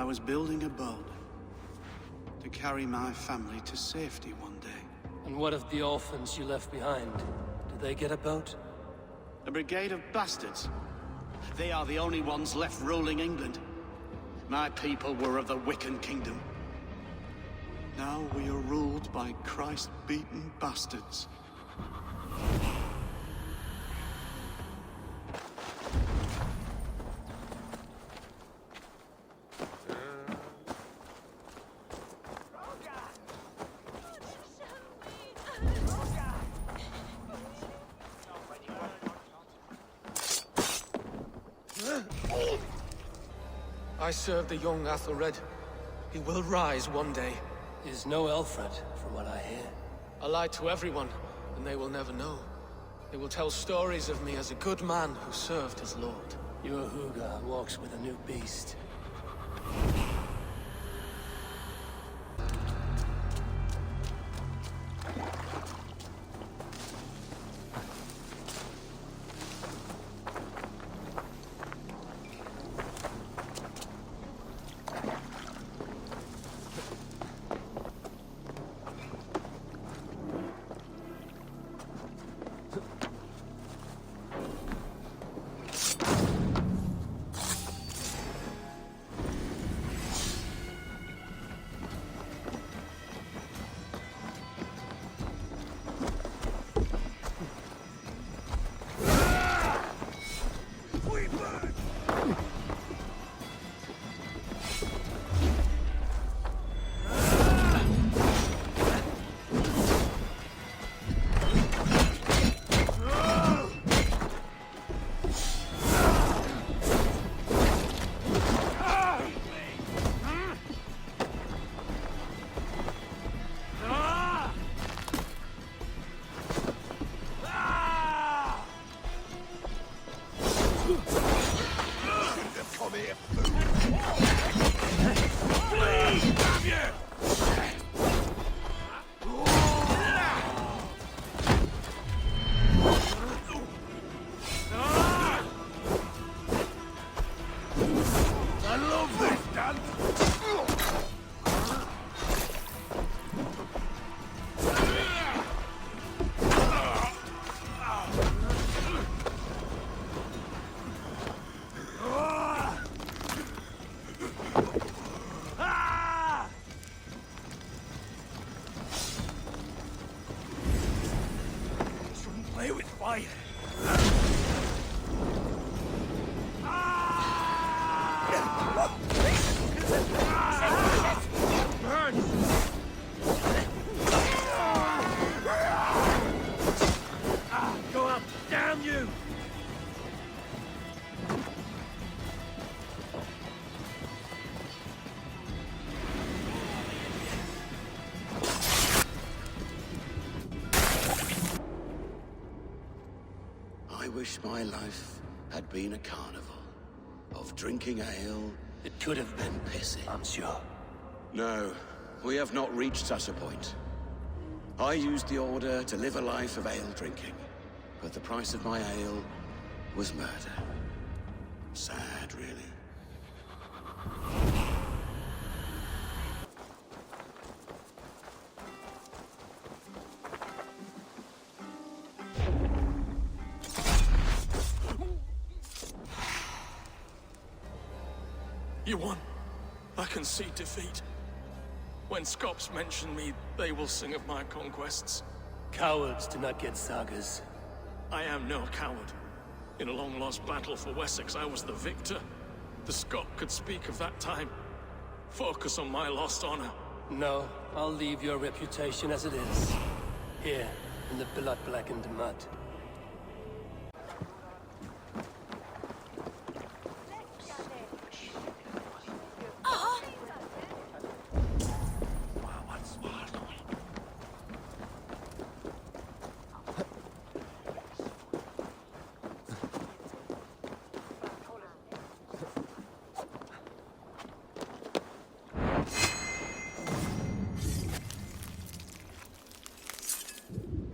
was building a boat to carry my family to safety one day. And what of the orphans you left behind? Did they get a boat? A brigade of bastards. They are the only ones left ruling England. My people were of the Wiccan kingdom. Now we are ruled by Christ-beaten bastards. I serve the young Athelred. He will rise one day. Is no Alfred, from what I hear. I lied to everyone, and they will never know. They will tell stories of me as a good man who served his lord. Your Hooga walks with a new beast. I wish my life had been a carnival of drinking ale. It could have been, pissing. I'm sure. No, we have not reached such a point. I used the Order to live a life of ale drinking, but the price of my ale was murder. Sad, really. You won. I concede defeat. When Scops mention me, they will sing of my conquests. Cowards do not get sagas. I am no coward. In a long-lost battle for Wessex, I was the victor. The Scot could speak of that time. Focus on my lost honor. No, I'll leave your reputation as it is. Here, in the blood-blackened mud.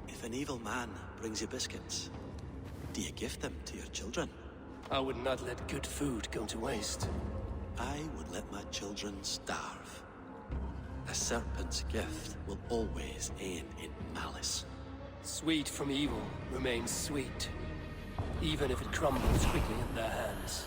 If an evil man brings you biscuits, do you give them to your children? I would not let good food go to waste. I would let my children starve. A serpent's gift will always end in malice. Sweet from evil remains sweet, even if it crumbles quickly in their hands.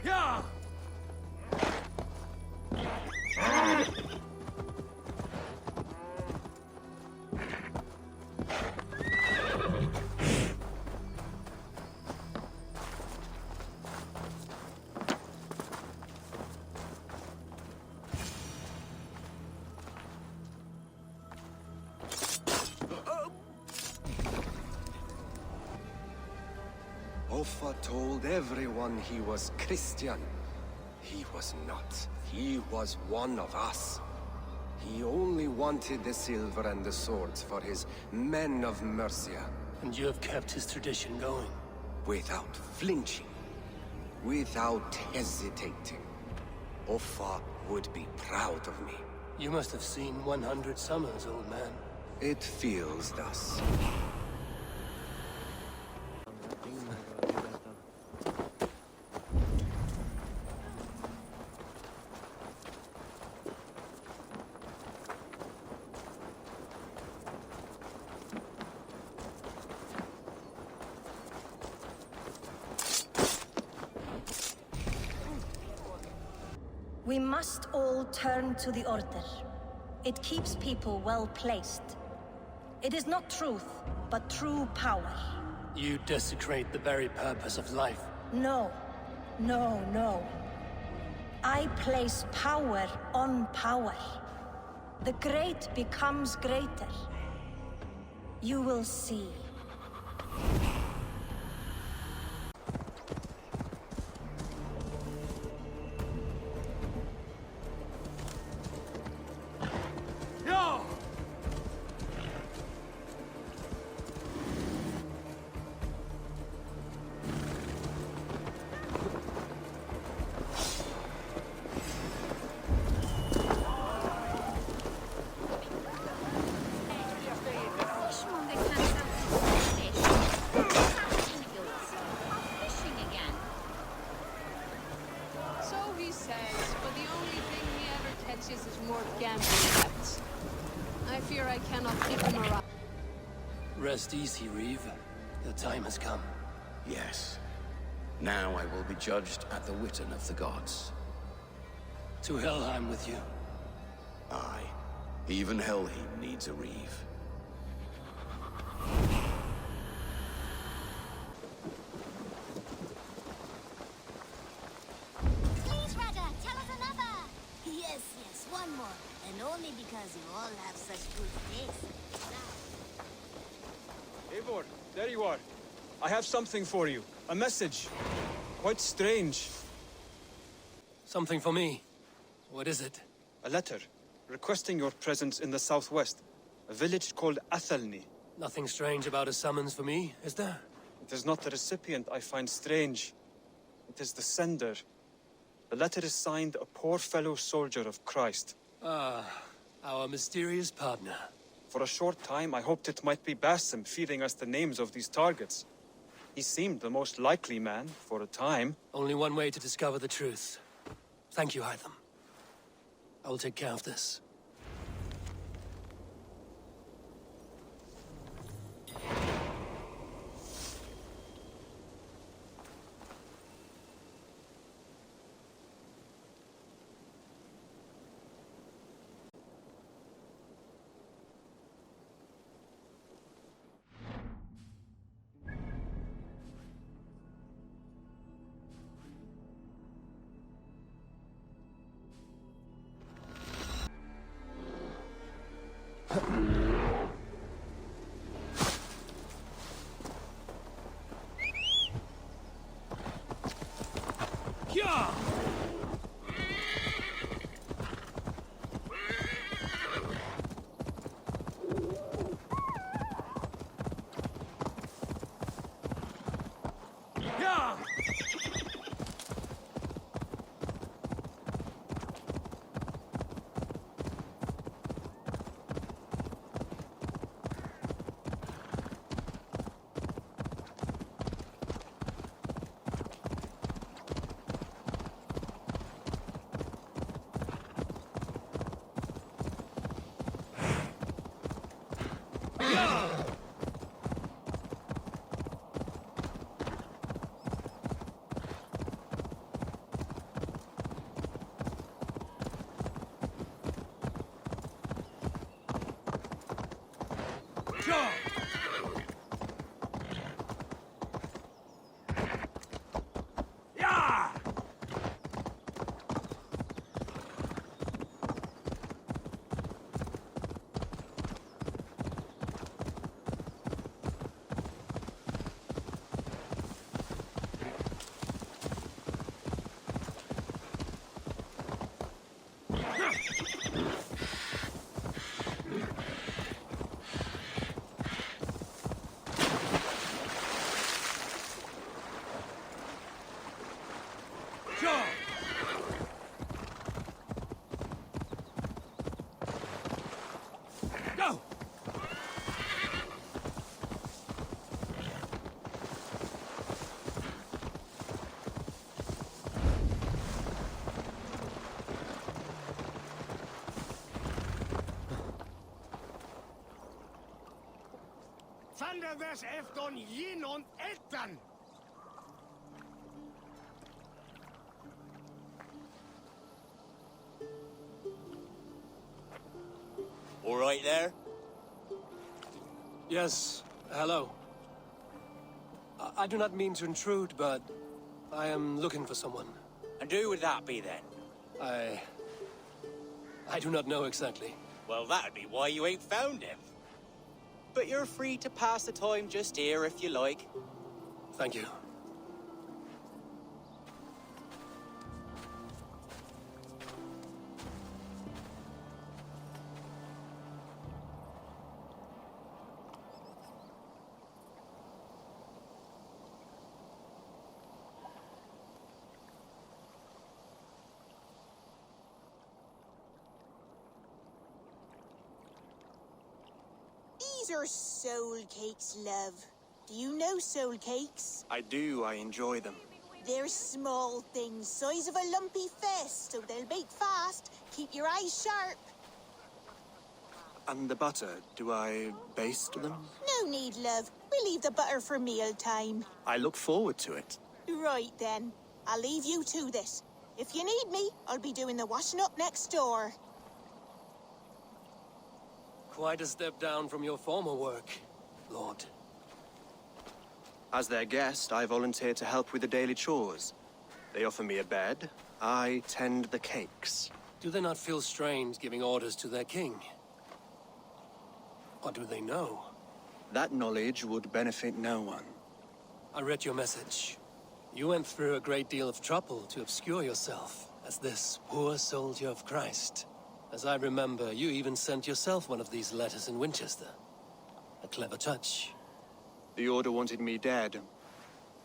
Yeah! Offa told everyone he was Christian. He was not. He was one of us. He only wanted the silver and the swords for his men of Mercia. And you have kept his tradition going. Without flinching. Without hesitating. Offa would be proud of me. You must have seen 100 summers, old man. It feels thus. We must all turn to the Order. It keeps people well placed. It is not truth, but true power. You desecrate the very purpose of life. No. No, no. I place power on power. The great becomes greater. You will see. Rest easy, Reeve. The time has come. Yes. Now I will be judged at the Witten of the gods. To Helheim with you. Aye. Even Helheim needs a Reeve. Please, Rada, tell us another! Yes, yes, one more. And only because you all have such good taste. Eivor, there you are. I have something for you. A message. Quite strange. Something for me. What is it? A letter requesting your presence in the southwest. A village called Athelney. Nothing strange about a summons for me, is there? It is not the recipient I find strange. It is the sender. The letter is signed a poor fellow soldier of Christ. Ah, our mysterious partner. For a short time, I hoped it might be Basim feeding us the names of these targets. He seemed the most likely man, for a time. Only one way to discover the truth. Thank you, Hytham. I will take care of this. Under this efton yinon etan! All right there? Yes, hello. I do not mean to intrude, but I am looking for someone. And who would that be then? I do not know exactly. Well, that'd be why you ain't found him. But you're free to pass the time just here if you like. Thank you. These are soul cakes, love. Do you know soul cakes? I do, I enjoy them. They're small things, size of a lumpy fist, so they'll bake fast. Keep your eyes sharp. And the butter, do I baste them? No need, love. We'll leave the butter for mealtime. I look forward to it. Right then. I'll leave you to this. If you need me, I'll be doing the washing up next door. Quite a step down from your former work, Lord. As their guest, I volunteer to help with the daily chores. They offer me a bed. I tend the cakes. Do they not feel strange giving orders to their king? Or do they know? That knowledge would benefit no one. I read your message. You went through a great deal of trouble to obscure yourself as this poor soldier of Christ. As I remember, you even sent yourself one of these letters in Winchester. A clever touch. The Order wanted me dead.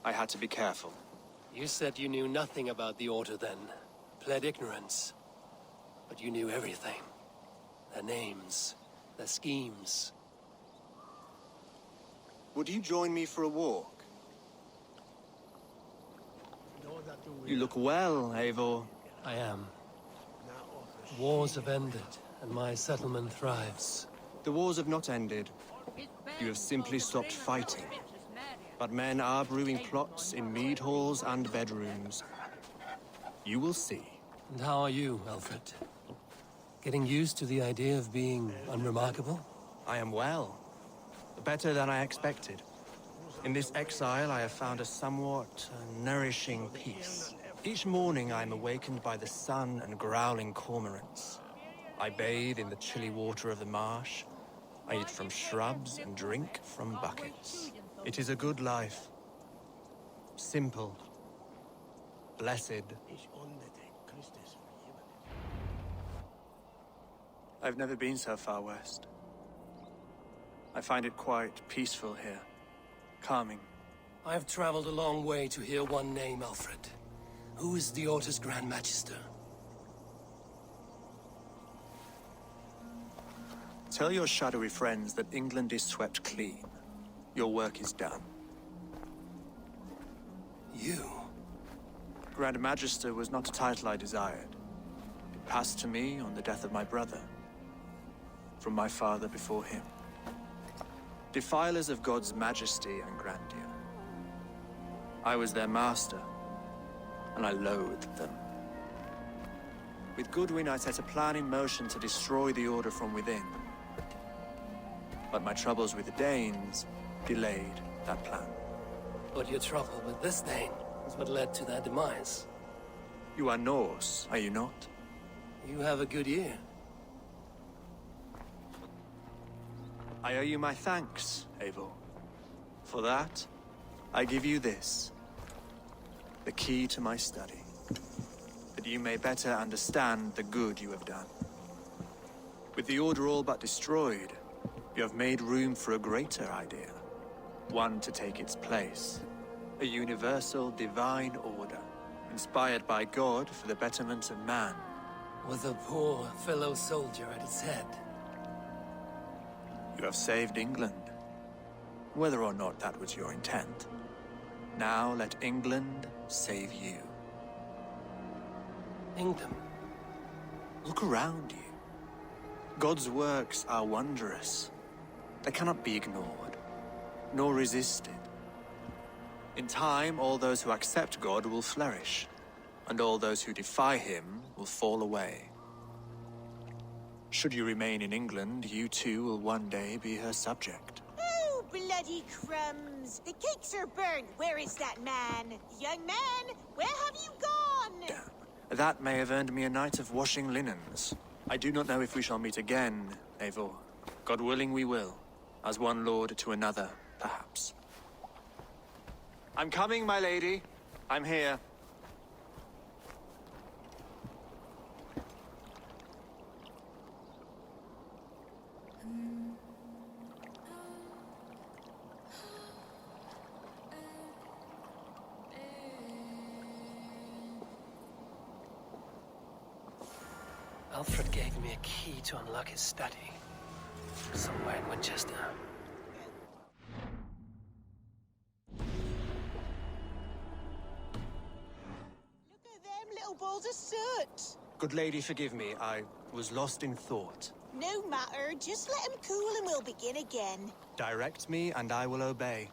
I had to be careful. You said you knew nothing about the Order then. Pled ignorance. But you knew everything. Their names, their schemes. Would you join me for a walk? You look well, Eivor. I am. Wars have ended, and my settlement thrives. The wars have not ended. You have simply stopped fighting. But men are brewing plots in mead halls and bedrooms. You will see. And how are you, Alfred? Getting used to the idea of being unremarkable? I am well. Better than I expected. In this exile, I have found a somewhat nourishing peace. Each morning, I am awakened by the sun and growling cormorants. I bathe in the chilly water of the marsh. I eat from shrubs and drink from buckets. It is a good life. Simple. Blessed. I've never been so far west. I find it quite peaceful here. Calming. I have traveled a long way to hear one name, Alfred. Who is the Order's Grand Magister? Tell your shadowy friends that England is swept clean. Your work is done. You? Grand Magister was not a title I desired. It passed to me on the death of my brother. From my father before him. Defilers of God's majesty and grandeur. I was their master, and I loathed them. With Goodwin, I set a plan in motion to destroy the Order from within. But my troubles with the Danes delayed that plan. But your trouble with this Dane is what led to their demise. You are Norse, are you not? You have a good ear. I owe you my thanks, Eivor. For that, I give you this. The key to my study. That you may better understand the good you have done. With the Order all but destroyed, you have made room for a greater idea. One to take its place. A universal divine order, inspired by God for the betterment of man. With a poor fellow soldier at its head. You have saved England. Whether or not that was your intent. Now let England save you. England? Look around you. God's works are wondrous. They cannot be ignored. nor resist it. In time, all those who accept God will flourish, and all those who defy him will fall away. Should you remain in England, you too will one day be her subject. Oh, bloody crumbs! The cakes are burned. Where is that man? Young man, where have you gone? Damn. That may have earned me a night of washing linens. I do not know if we shall meet again, Eivor. God willing we will. As one lord to another, perhaps. I'm coming, my lady. I'm here. Alfred gave me a key to unlock his study. Somewhere in Winchester. Look at them little balls of soot. Good lady, forgive me. I was lost in thought. No matter, just let him cool and we'll begin again. Direct me, and I will obey.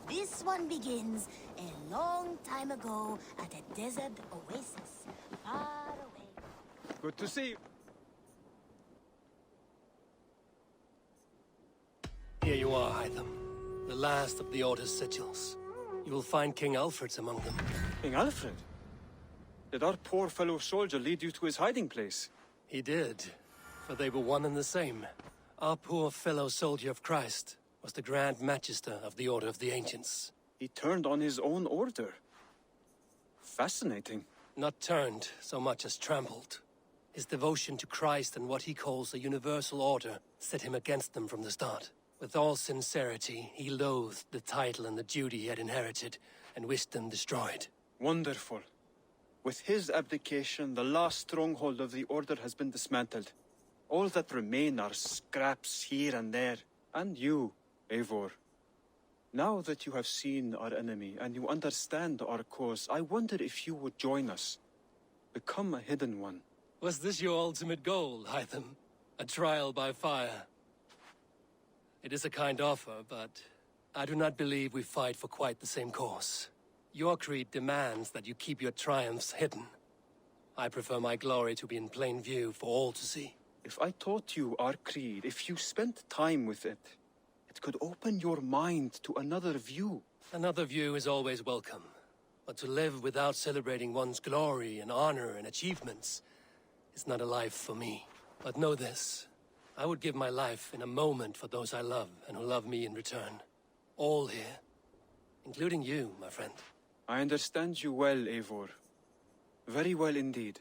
This one begins a long time ago at a desert oasis, far away. Good to see you. Here you are, Hytham. The last of the Order's sigils. You will find King Alfred's among them. King Alfred? Did our poor fellow soldier lead you to his hiding place? He did, for they were one and the same. Our poor fellow soldier of Christ was the Grand Magister of the Order of the Ancients. He turned on his own order. Fascinating. Not turned so much as trampled. His devotion to Christ and what he calls a universal order set him against them from the start. With all sincerity, he loathed the title and the duty he had inherited, and wished them destroyed. Wonderful. With his abdication, the last stronghold of the Order has been dismantled. All that remain are scraps here and there. And you, Eivor. Now that you have seen our enemy and you understand our cause, I wonder if you would join us. Become a hidden one. Was this your ultimate goal, Hytham? A trial by fire? It is a kind offer, but I do not believe we fight for quite the same cause. Your creed demands that you keep your triumphs hidden. I prefer my glory to be in plain view for all to see. If I taught you our creed, if you spent time with it, it could open your mind to another view. Another view is always welcome. But to live without celebrating one's glory and honor and achievements is not a life for me. But know this. I would give my life in a moment for those I love and who love me in return. All here. Including you, my friend. I understand you well, Eivor. Very well indeed.